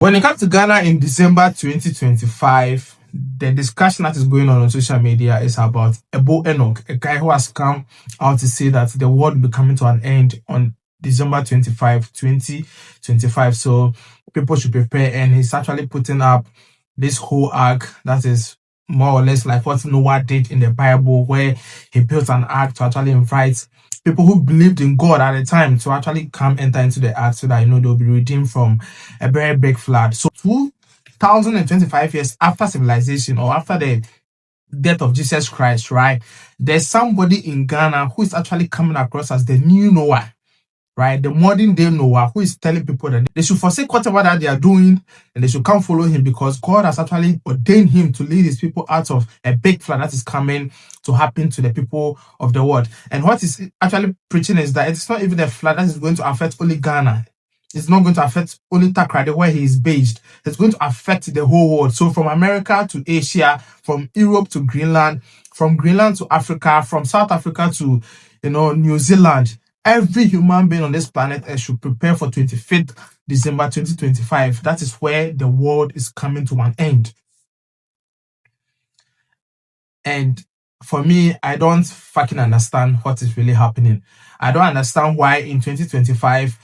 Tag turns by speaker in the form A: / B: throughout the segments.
A: When it comes to Ghana in December 2025, the discussion that is going on social media is about Ebo Enoch, a guy who has come out to say that the world will be coming to an end on December 25, 2025. So people should prepare. And he's actually putting up this whole ark that is more or less like what Noah did in the Bible, where he built an ark to actually invite people who believed in God at the time to actually come enter into the ark so that they'll be redeemed from a very big flood. So 2025 years after civilization, or after the death of Jesus Christ, right? There's somebody in Ghana who is actually coming across as the new Noah, right? The modern day Noah, who is telling people that they should forsake whatever that they are doing and they should come follow him, because God has actually ordained him to lead his people out of a big flood that is coming to happen to the people of the world. And what he's actually preaching is that it's not even a flood that is going to affect only Ghana. It's not going to affect only Takrady, where he is based. It's going to affect the whole world. So from America to Asia, from Europe to Greenland, from Greenland to Africa, from South Africa to New Zealand, every human being on this planet should prepare for 25th December 2025. That is where the world is coming to an end. And for me, I don't fucking understand what is really happening. I don't understand why in 2025,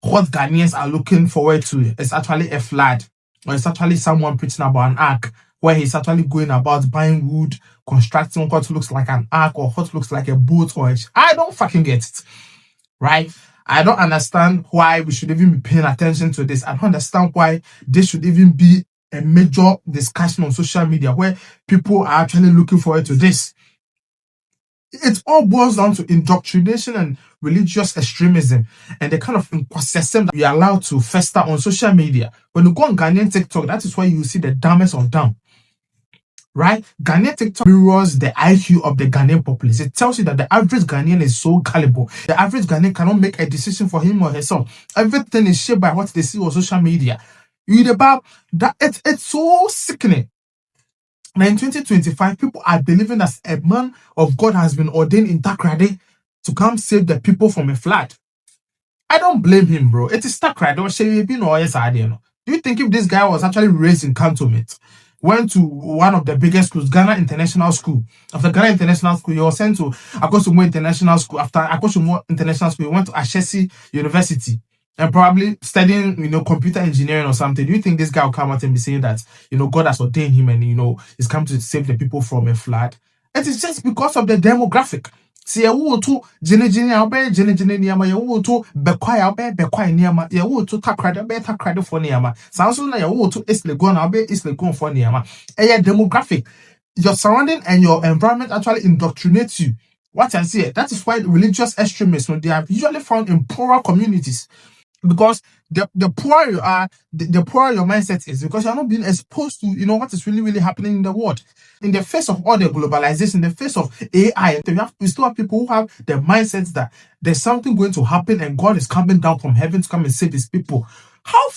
A: what Ghanaians are looking forward to is actually a flood, or it's actually someone preaching about an ark, where he's actually going about buying wood, constructing what looks like an ark or what looks like a boat I don't fucking get it, right? I don't understand why we should even be paying attention to this. I don't understand why this should even be a major discussion on social media where people are actually looking forward to this. It all boils down to indoctrination and religious extremism and the kind of inconsistent that we are allowed to fester on social media. When you go on Ghanaian TikTok, that is where you see the dumbest of dumb. Right? Ghanaian TikTok mirrors the IQ of the Ghanaian populace. It tells you that the average Ghanaian is so gullible. The average Ghanaian cannot make a decision for him or herself. Everything is shaped by what they see on social media. You read about that, it's so sickening. Now in 2025, people are believing that a man of God has been ordained in Takrady to come save the people from a flood. I don't blame him, bro. It is Takrady or Shebin or Yes. Do you think if this guy was actually raised in cantonment, went to one of the biggest schools, Ghana International School. After Ghana International School, he was sent to Akosombo International School. After Akosombo International School, he went to Ashesi University and probably studying, computer engineering or something. Do you think this guy will come out and be saying that, God has ordained him and, he's come to save the people from a flood? It is just because of the demographic. See, you will to Jenny Niama, you will to Bequire Niama, you will to Takrady for Niama. Sounds like you will to Islegon, I'll be Islegon for Niama. A demographic, your surrounding and your environment actually indoctrinates you. What I say, that is why religious extremists, they are usually found in poorer communities. Because the poorer you are, the poorer your mindset is, because you're not being exposed to, what is really, really happening in the world. In the face of all the globalization, in the face of AI, we still have people who have the mindsets that there's something going to happen and God is coming down from heaven to come and save his people. How,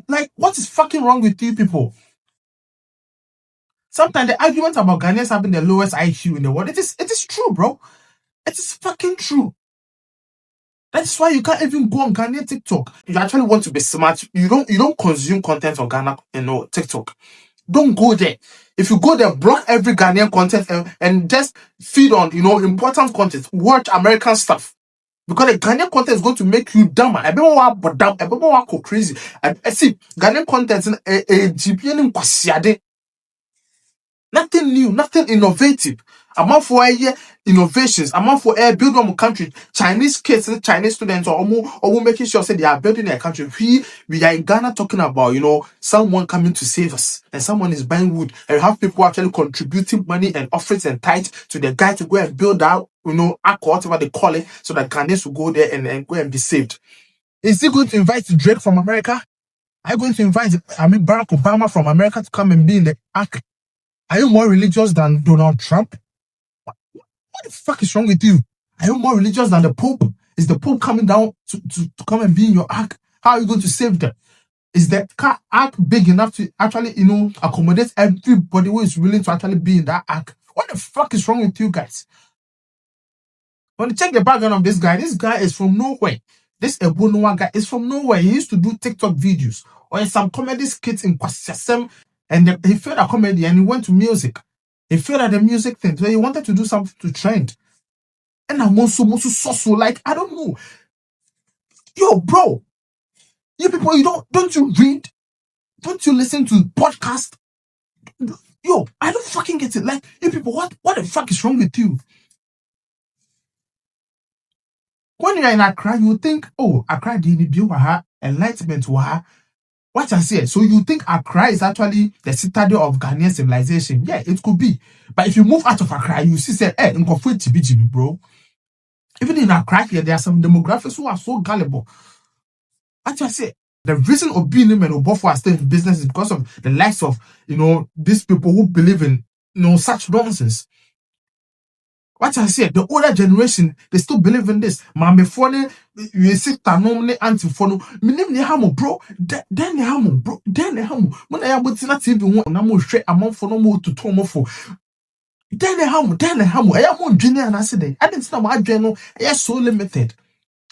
A: like, what is fucking wrong with you people? Sometimes the argument about Ghanaians having the lowest IQ in the world, it is true, bro. It is fucking true. That's why you can't even go on Ghanaian TikTok. You actually want to be smart. You don't consume content on Ghana, TikTok. Don't go there. If you go there, block every Ghanaian content and just feed on, important content. Watch American stuff. Because the Ghanaian content is going to make you dumber. Everyone go crazy. I see Ghanaian content in nothing new, nothing innovative. I'm out for innovations. I'm out for building on country. Chinese kids, Chinese students are making sure they are building their country. We are in Ghana talking about, someone coming to save us. And someone is buying wood. And you have people actually contributing money and offerings and tithes to the guy to go and build out, ark, whatever they call it, so that Ghanaians will go there and go and be saved. Is he going to invite Drake from America? Are you going to invite, Barack Obama from America to come and be in the ark? Are you more religious than Donald Trump? What the fuck is wrong with you? Are you more religious than the Pope? Is the Pope coming down to come and be in your ark? How are you going to save them? Is the ark big enough to actually, accommodate everybody who is willing to actually be in that ark? What the fuck is wrong with you guys? When you check the background of this guy is from nowhere. This Ebo Noah guy is from nowhere. He used to do TikTok videos or some comedy skits in Kwasiasem, and he failed at comedy and he went to music. He failed at the music thing, so he wanted to do something to trend. And I'm also so like, I don't know. Yo, bro, you people, don't you read? Don't you listen to podcast? Yo, I don't fucking get it. Like, you people, what the fuck is wrong with you? When you're in Accra, you think, oh, Accra didn't be enlightenment waha. What I say, so you think Accra is actually the citadel of Ghanaian civilization? Yeah, it could be. But if you move out of Accra, you see, say, hey, bro. Even in Accra here, there are some demographics who are so gullible. What I say, the reason Obinim and Obofo are still in business is because of the likes of, these people who believe in, such nonsense. What I say, the older generation, they still believe in this. Mame phone, you sit tanom ne anti phone. Minim ne hamo, bro. Then ne hamo, bro. Then ne hamo. When I am with TV, na mo share among for no more to tomo for. Then ne hamo. I am on junior and I said, I didn't know my journal. I am so limited.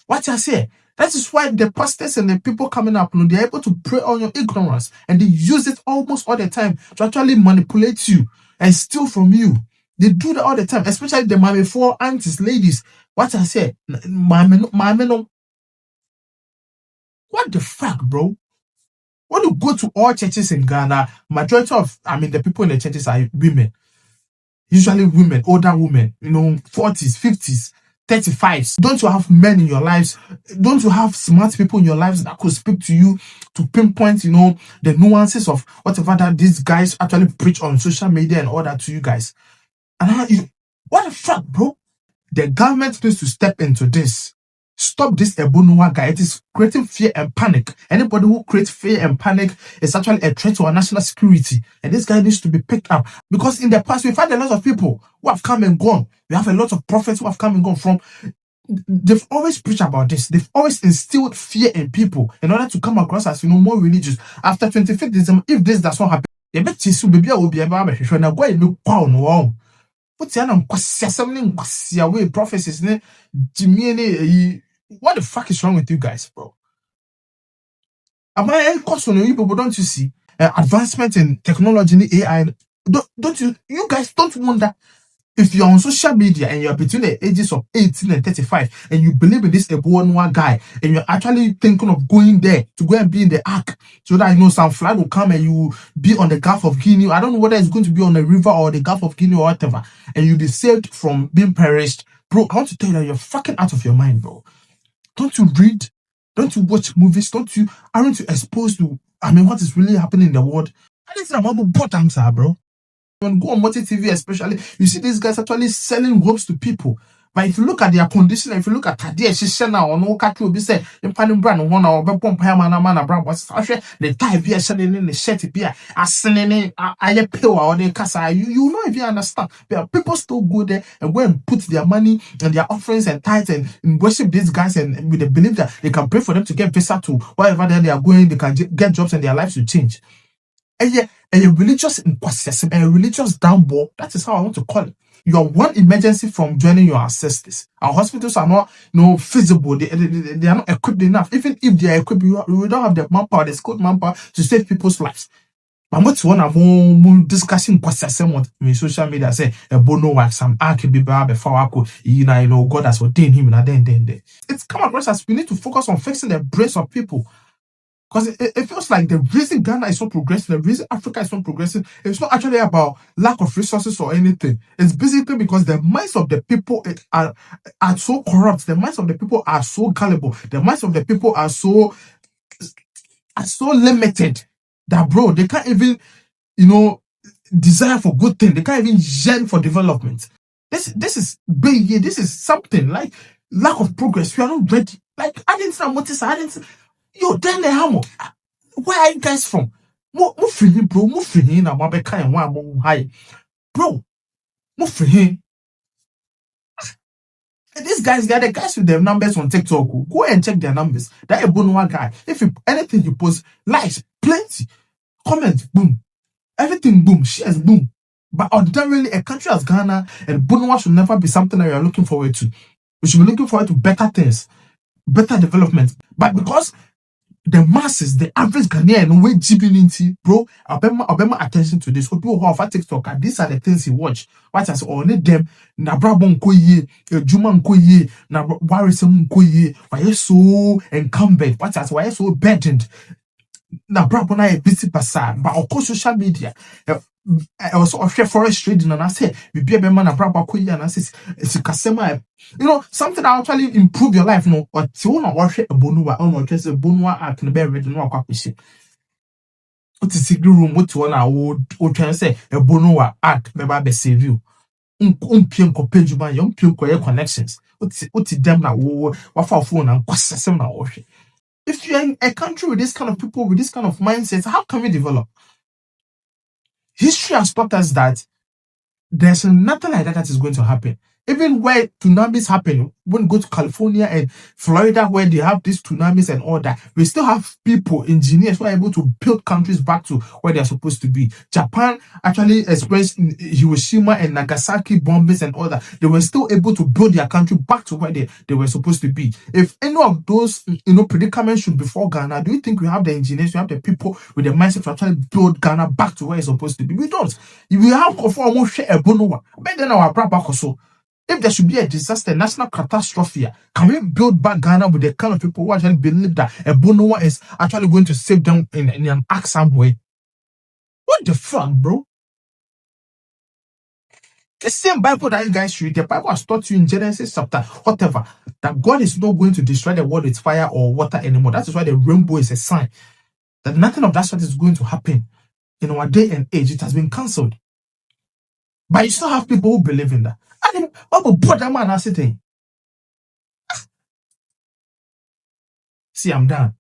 A: What I say, that is why the pastors and the people coming up, they're able to prey on your ignorance, and they use it almost all the time to actually manipulate you and steal from you. They do that all the time, especially the mommy for aunties, ladies. What I say, mommy, no. What the fuck, bro? When you go to all churches in Ghana, majority of, the people in the churches are women. Usually women, older women, 40s, 50s, 35s. Don't you have men in your lives? Don't you have smart people in your lives that could speak to you to pinpoint, the nuances of whatever that these guys actually preach on social media and all that to you guys? And what the fuck, bro? The government needs to step into this. Stop this Ebo Noah guy. It is creating fear and panic. Anybody who creates fear and panic is actually a threat to our national security. And this guy needs to be picked up. Because in the past, we've had a lot of people who have come and gone. We have a lot of prophets who have come and gone from. They've always preached about this. They've always instilled fear in people in order to come across as, more religious. After 25th December, if this does not happen, you bet you baby will be able to now go and look on. What's your way prophecies? What the fuck is wrong with you guys, bro? Am I on you people? Don't you see advancement in technology, in AI? Don't you guys don't wonder if you're on social media and you're between the ages of 18 and 35 and you believe in this Ebo Noah guy and you're actually thinking of going there to go and be in the ark so that some flood will come and you be on the Gulf of Guinea. I don't know whether it's going to be on the river or the Gulf of Guinea or whatever, and you'll be saved from being perished. Bro, I want to tell you that you're fucking out of your mind, bro. Don't you read? Don't you watch movies? Aren't you exposed to what is really happening in the world? I didn't say I'm about bottoms, bro. When go on multi TV, especially, you see these guys actually selling ropes to people. But if you look at their condition, if you look at Tadia now or no catch will be said, in Panin Brand, one or Bepom Pamana Brown was the tie beer selling in the shirt beer, as sending a pill or the casa. You know if you understand. But people still go there and go and put their money and their offerings and tithes and worship these guys and with the belief that they can pray for them to get visa to wherever they are going, they can get jobs and their lives will change. And a religious impossessive, a religious downball, that is how I want to call it. You are one emergency from joining your ancestors. Our hospitals are not feasible. They are not equipped enough. Even if they are equipped, we don't have the manpower, the skilled manpower to save people's lives. But what's one of more discussing on social media say Ebo Noah some archbishop before God has ordained him and then. It's come across as we need to focus on fixing the brains of people. Because it feels like the reason Ghana is not progressing, the reason Africa is not progressing, it's not actually about lack of resources or anything. It's basically because the minds of the people are so corrupt. The minds of the people are so gullible. The minds of the people are so limited that, bro, they can't even, desire for good things. They can't even yearn for development. This is big. This is something like lack of progress. We are not ready. Like, I didn't notice. Yo, then the hamo. Where are you guys from? Mo free bro. Mo free na mo be kan one mo high. Bro, mo free. These guys, they are the guys with their numbers on TikTok. Go and check their numbers. That Ebo Noah guy. If anything you post, likes, plenty. Comments, boom. Everything, boom. Shares, boom. But ordinarily, a country as Ghana and Ebo Noah should never be something that you are looking forward to. We should be looking forward to better things. better development. But because the masses, the average Ghanaian, we GBNT, bro, I'll pay my attention to this. People who have TikTok, and these are the things he watch. What as only them, na brabon koye, Juma koye, na Warrisum koye, why you so incumbent, what as why you so burdened, na brabon I busy basa, but of course social media. I was also forest trading and I said, we be a man a braba koye and I says, it's a customer. You know, something that actually improve your life, no, or to not watch a Ebo Noah, or not just a Ebo Noah act in the bed, ready no kwapisi. What is the room? What one I would try to say a Ebo Noah act, maybe be save you. Pim ko page man, young pim ko connections. What's them now? What for phone and what's the same now? If you're in a country with this kind of people, with this kind of mindset, how can we develop? History has taught us that there's nothing like that is going to happen. Even where tsunamis happen, when you go to California and Florida, where they have these tsunamis and all that, we still have people, engineers, who are able to build countries back to where they're supposed to be. Japan actually experienced Hiroshima and Nagasaki bombings and all that. They were still able to build their country back to where they were supposed to be. If any of those predicaments should befall Ghana, do you think we have the engineers, we have the people with the mindset to actually build Ghana back to where it's supposed to be? We don't. We have almost share Ebo Noah. But then our back also. If there should be a disaster, national catastrophe, can we build back Ghana with the kind of people who actually believe that Ebo Noah is actually going to save them in an awesome way? What the fuck, bro? The same Bible that you guys read, the Bible has taught you in Genesis chapter whatever, that God is not going to destroy the world with fire or water anymore. That is why the rainbow is a sign that nothing of that sort is going to happen in our day and age. It has been cancelled. But you still have people who believe in that. And what will put that man as sitting? See, I'm done.